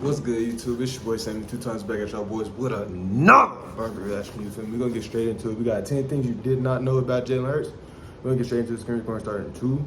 What's good, YouTube? It's your boy Sammy, 2 times back at y'all boys with another burger reaction. You feel me? We're gonna get straight into it. We got 10 things you did not know about Jalen Hurts. We're gonna get straight into the screen recording starting in 2,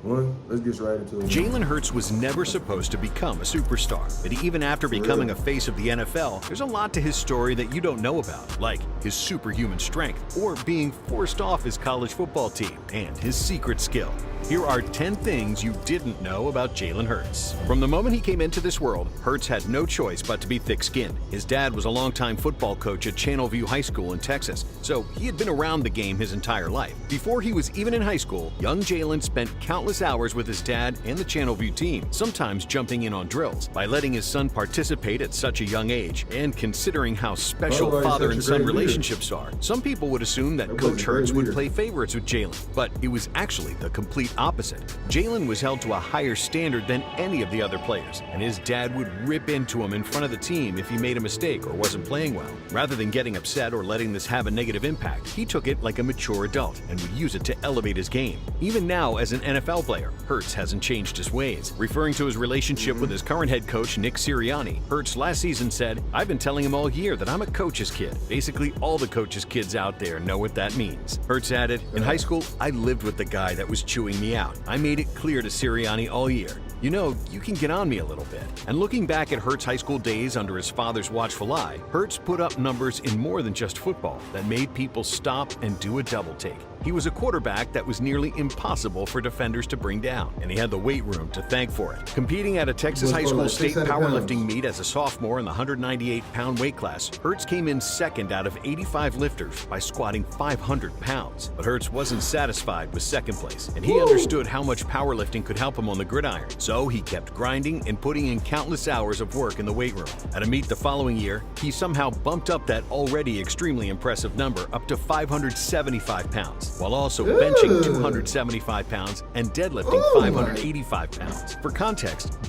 1. Let's get right into it. Jalen Hurts was never supposed to become a superstar, but even after becoming a face of the NFL, there's a lot to his story that you don't know about, like his superhuman strength, or being forced off his college football team, and his secret skill. Here are 10 things you didn't know about Jalen Hurts. From the moment he came into this world, Hurts had no choice but to be thick-skinned. His dad was a longtime football coach at Channelview High School in Texas, so he had been around the game his entire life. Before he was even in high school, young Jalen spent countless hours with his dad and the Channelview team, sometimes jumping in on drills. By letting his son participate at such a young age, and considering how special father and son relationships are, some people would assume that Coach Hurts would play favorites with Jalen, but it was actually the complete opposite. Jalen was held to a higher standard than any of the other players, and his dad would rip into him in front of the team if he made a mistake or wasn't playing well. Rather than getting upset or letting this have a negative impact, he took it like a mature adult and would use it to elevate his game. Even now, as an NFL player, Hurts hasn't changed his ways. Referring to his relationship with his current head coach, Nick Sirianni, Hurts last season said, "I've been telling him all year that I'm a coach's kid." Basically, all the coach's kids out there know what that means. Hurts added, "In high school, I lived with the guy that was chewing me out. I made it clear to Sirianni all year, you know, you can get on me a little bit." And looking back at Hurts' high school days under his father's watchful eye, Hurts put up numbers in more than just football that made people stop and do a double take. He was a quarterback that was nearly impossible for defenders to bring down, and he had the weight room to thank for it. Competing at a Texas high school state powerlifting meet as a sophomore in the 198-pound weight class, Hurts came in second out of 85 lifters by squatting 500 pounds. But Hurts wasn't satisfied with second place, and he understood how much powerlifting could help him on the gridiron. So he kept grinding and putting in countless hours of work in the weight room. At a meet the following year, he somehow bumped up that already extremely impressive number up to 575 pounds. While also benching 275 pounds and deadlifting 585 pounds. For context,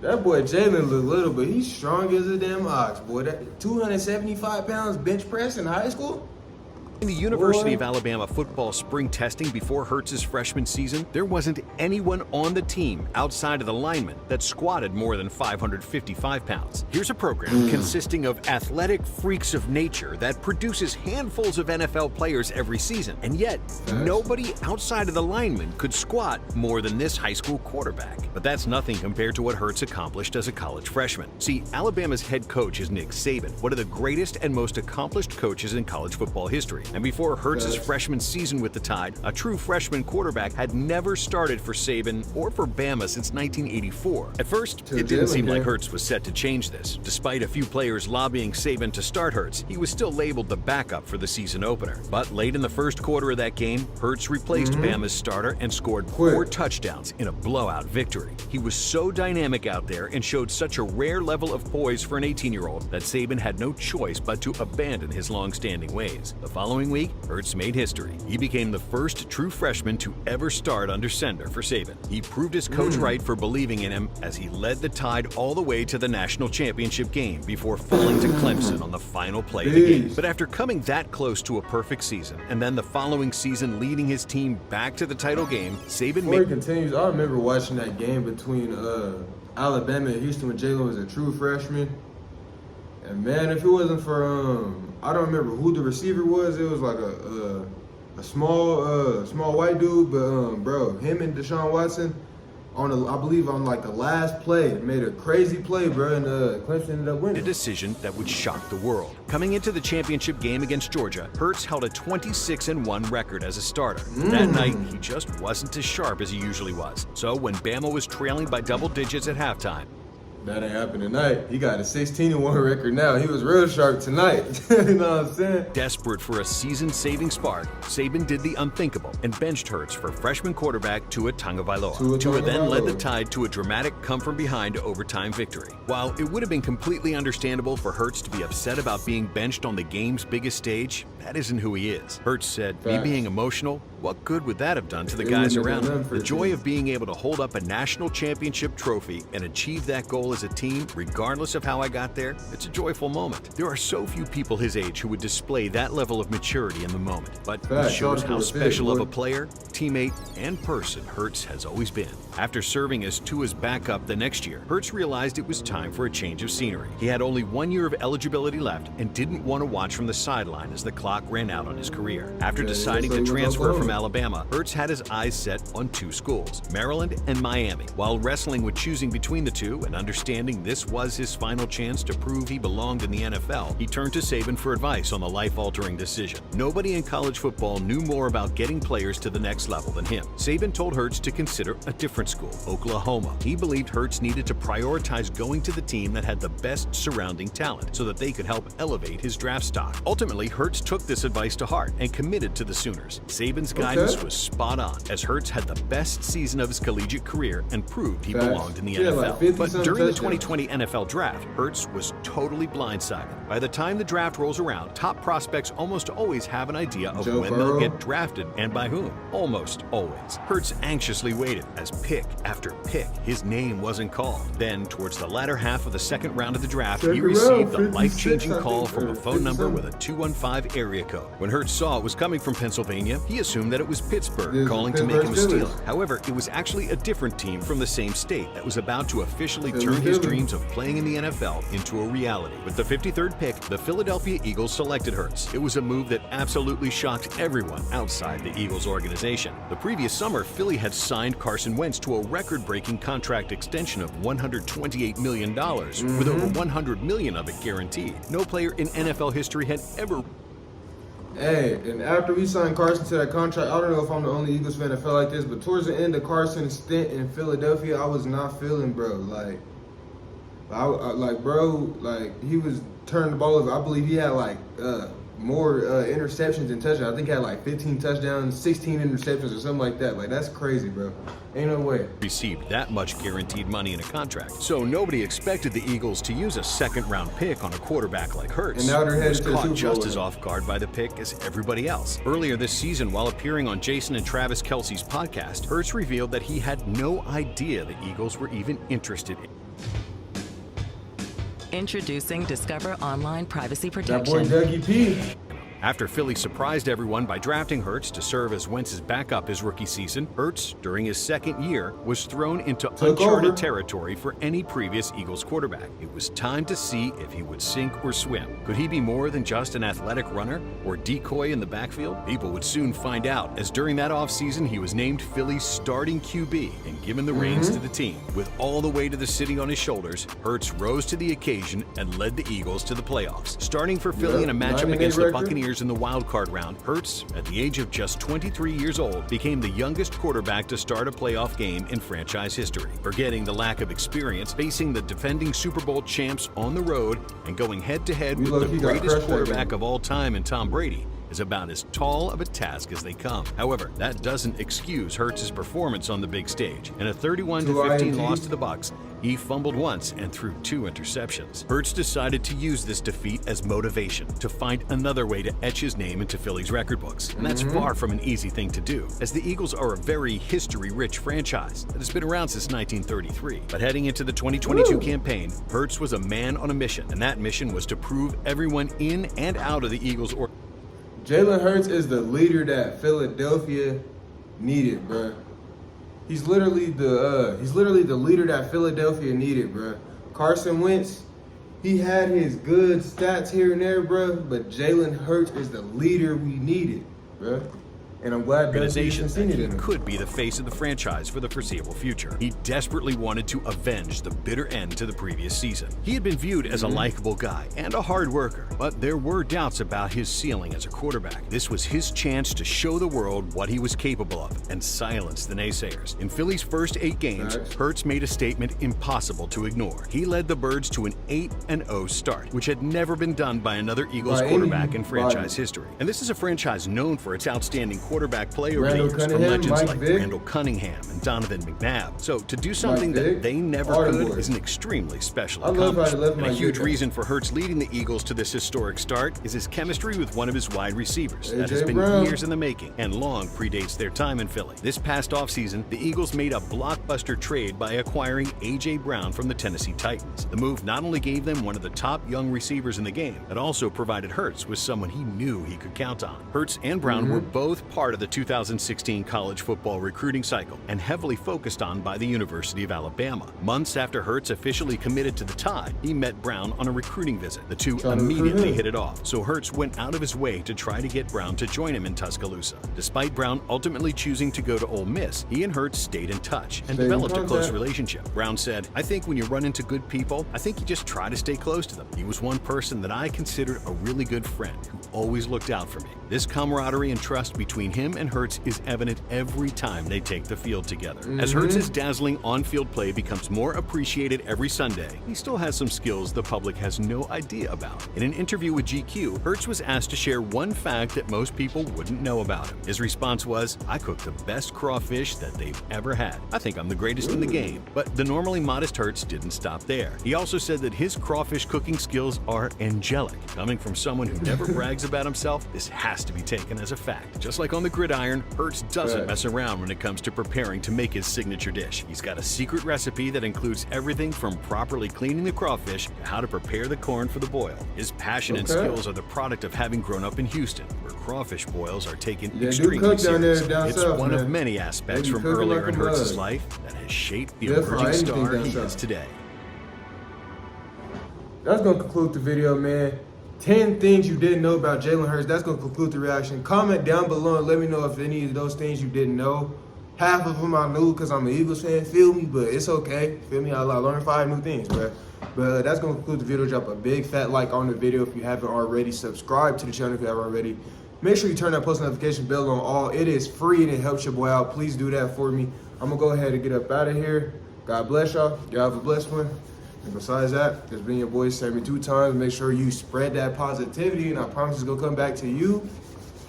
that boy Jalen look little, but he's strong as a damn ox, boy. That 275 pounds bench press in high school? in the University of Alabama football spring testing before Hurts' freshman season, there wasn't anyone on the team outside of the linemen that squatted more than 555 pounds. Here's a program consisting of athletic freaks of nature that produces handfuls of NFL players every season, and yet nobody outside of the linemen could squat more than this high school quarterback. But that's nothing compared to what Hurts accomplished as a college freshman. See, Alabama's head coach is Nick Saban, one of the greatest and most accomplished coaches in college football history. And before Hurts' freshman season with the Tide, a true freshman quarterback had never started for Saban or for Bama since 1984. At first, it didn't seem like Hurts was set to change this. Despite a few players lobbying Saban to start Hurts, he was still labeled the backup for the season opener. But late in the first quarter of that game, Hurts replaced Bama's starter and scored 4 touchdowns in a blowout victory. He was so dynamic out there and showed such a rare level of poise for an 18-year-old that Saban had no choice but to abandon his long-standing ways. The following week, Hurts made history. He became the first true freshman to ever start under center for Saban. He proved his coach right for believing in him as he led the Tide all the way to the national championship game before falling to Clemson on the final play of the game. But after coming that close to a perfect season, and then the following season leading his team back to the title game, Saban Before he continues, I remember watching that game between Alabama and Houston when Jalen was a true freshman. And man, if it wasn't for I don't remember who the receiver was. It was like a small white dude, but bro, him and Deshaun Watson I believe on like the last play made a crazy play, bro, and Clemson ended up winning. A decision that would shock the world. Coming into the championship game against Georgia, Hurts held a 26-1 record as a starter. That night, he just wasn't as sharp as he usually was. So when Bama was trailing by double digits at halftime, that ain't happening tonight. He got a 16-1 record now. He was real sharp tonight. You know what I'm saying? Desperate for a season-saving spark, Saban did the unthinkable and benched Hurts for freshman quarterback Tua Tagovailoa. Tua then led the Tide to a dramatic come-from-behind overtime victory. While it would have been completely understandable for Hurts to be upset about being benched on the game's biggest stage, that isn't who he is. Hurts said, me Facts. being emotional, what good would that have done to the It guys wouldn't have around done him? nothing for The the joy team. of being able to hold up a national championship trophy and achieve that goal as a team, regardless of how I got there, it's a joyful moment. There are so few people his age who would display that level of maturity in the moment, but it Facts. shows how special of a boy. player, teammate, and person Hurts has always been. After serving as Tua's backup the next year, Hurts realized it was time for a change of scenery. He had only 1 year of eligibility left and didn't want to watch from the sideline as the clock ran out on his career. After deciding to transfer from Alabama, Hurts had his eyes set on 2 schools, Maryland and Miami. While wrestling with choosing between the two and understanding this was his final chance to prove he belonged in the NFL, he turned to Saban for advice on the life-altering decision. Nobody in college football knew more about getting players to the next level than him. Saban told Hurts to consider a different school, Oklahoma. He believed Hurts needed to prioritize going to the team that had the best surrounding talent so that they could help elevate his draft stock. Ultimately, Hurts took this advice to heart and committed to the Sooners. Saban's guidance was spot on, as Hurts had the best season of his collegiate career and proved he belonged in the NFL. But during the 2020 NFL Draft, Hurts was totally blindsided. By the time the draft rolls around, top prospects almost always have an idea of when they'll get drafted and by whom. Almost always. Hurts anxiously waited as pick after pick, his name wasn't called. Then, towards the latter half of the second round of the draft, he received a life-changing call from a phone number with a 215 area code. When Hurts saw it was coming from Pennsylvania, he assumed that it was Pittsburgh calling to make him a Steeler. However, it was actually a different team from the same state that was about to officially turn his dreams of playing in the NFL into a reality. With the 53rd pick, the Philadelphia Eagles selected Hurts. It was a move that absolutely shocked everyone outside the Eagles organization. The previous summer, Philly had signed Carson Wentz to a record-breaking contract extension of $128 million, with over $100 million of it guaranteed. No player in NFL history had ever. Hey, and after we signed Carson to that contract, I don't know if I'm the only Eagles fan that felt like this, but towards the end of Carson's stint in Philadelphia, I was not feeling, bro. He was turning the ball over. I believe he had more interceptions than touchdowns. I think he had 15 touchdowns, 16 interceptions or something like that. That's crazy, bro. Ain't no way. Received that much guaranteed money in a contract. So nobody expected the Eagles to use a second-round pick on a quarterback like Hurts. And now they're headed to the caught Super Bowl. just as off guard by the pick as everybody else. Earlier this season, while appearing on Jason and Travis Kelce's podcast, Hurts revealed that he had no idea the Eagles were even interested in. Introducing Discover Online Privacy That boy Protection. Dougie P. After Philly surprised everyone by drafting Hurts to serve as Wentz's backup his rookie season, Hurts, during his second year, was thrown into uncharted territory for any previous Eagles quarterback. It was time to see if he would sink or swim. Could he be more than just an athletic runner or decoy in the backfield? People would soon find out, as during that offseason he was named Philly's starting QB and given the reins to the team. With all the weight of the city on his shoulders, Hurts rose to the occasion and led the Eagles to the playoffs. Starting for Philly in a matchup against the Buccaneers in the wild card round, Hurts, at the age of just 23 years old, became the youngest quarterback to start a playoff game in franchise history. Forgetting the lack of experience, facing the defending Super Bowl champs on the road and going head-to-head with the greatest quarterback of all time in Tom Brady is about as tall of a task as they come. However, that doesn't excuse Hurts' performance on the big stage. In a 31-15 loss to the Bucs, he fumbled once and threw 2 interceptions. Hurts decided to use this defeat as motivation to find another way to etch his name into Philly's record books. And that's far from an easy thing to do, as the Eagles are a very history-rich franchise that has been around since 1933. But heading into the 2022 campaign, Hurts was a man on a mission, and that mission was to prove everyone in and out of the Eagles or Jalen Hurts is the leader that Philadelphia needed, bro. He's literally the leader that Philadelphia needed, bro. Carson Wentz, he had his good stats here and there, bro, but Jalen Hurts is the leader we needed, bro. And I'm glad organization seen that it he in him. could be the face of the franchise for the foreseeable future. He desperately wanted to avenge the bitter end to the previous season. He had been viewed as a likable guy and a hard worker, but there were doubts about his ceiling as a quarterback. This was his chance to show the world what he was capable of and silence the naysayers. In Philly's first 8 games, Hurts made a statement impossible to ignore. He led the Birds to an 8-0 start, which had never been done by another Eagles quarterback in franchise history. And this is a franchise known for its outstanding quarterback play over Randall the years from Cunningham, legends Mike like Vick. Randall Cunningham and Donovan McNabb. So to do something Vick, that they never Ardmore. could is an extremely special I love how they accomplishment. left And a Mike huge Vick. reason for Hurts leading the Eagles to this historic start is his chemistry with one of his wide receivers. That has A.J. been Brown. years in the making and long predates their time in Philly. This past offseason, the Eagles made a blockbuster trade by acquiring A.J. Brown from the Tennessee Titans. The move not only gave them one of the top young receivers in the game, but also provided Hurts with someone he knew he could count on. Hurts and Brown were both part of the 2016 college football recruiting cycle and heavily focused on by the University of Alabama. Months after Hurts officially committed to the Tide, he met Brown on a recruiting visit. The two Trying to recruit immediately him. hit it off, so Hurts went out of his way to try to get Brown to join him in Tuscaloosa. Despite Brown ultimately choosing to go to Ole Miss, he and Hurts stayed in touch and Stayed in developed a close contact. relationship. Brown said, "I think when you run into good people, I think you just try to stay close to them. He was one person that I considered a really good friend who always looked out for me." This camaraderie and trust between him and Hurts is evident every time they take the field together. As Hurts' dazzling on-field play becomes more appreciated every Sunday, he still has some skills the public has no idea about. In an interview with GQ, Hurts was asked to share one fact that most people wouldn't know about him. His response was, "I cook the best crawfish that they've ever had. I think I'm the greatest in the game." But the normally modest Hurts didn't stop there. He also said that his crawfish cooking skills are angelic. Coming from someone who never brags about himself, this has to be taken as a fact. Just like on the gridiron, Hurts doesn't Right. mess around when it comes to preparing to make his signature dish. He's got a secret recipe that includes everything from properly cleaning the crawfish to how to prepare the corn for the boil. His passion and Okay. skills are the product of having grown up in Houston, where crawfish boils are taken Yeah, do extremely cook down there seriously. down It's south, one of man. many aspects They be from cooking earlier like in a Hurts' mug. life that has shaped the Yeah, for emerging anything star down he south. is today. That's going to conclude the video, man. 10 things you didn't know about Jalen Hurts. That's going to conclude the reaction. Comment down below and let me know if any of those things you didn't know. Half of them I knew because I'm an Eagles fan, feel me? But it's okay. Feel me? I learned 5 new things, bro. But that's going to conclude the video. Drop a big fat like on the video if you haven't already. Subscribe to the channel if you haven't already. Make sure you turn that post notification bell on all. It is free and it helps your boy out. Please do that for me. I'm going to go ahead and get up out of here. God bless y'all. Y'all have a blessed one. And besides that, it's been your boy Sammy 2 times. Make sure you spread that positivity, and I promise it's gonna come back to you.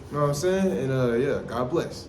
You know what I'm saying? And yeah, God bless.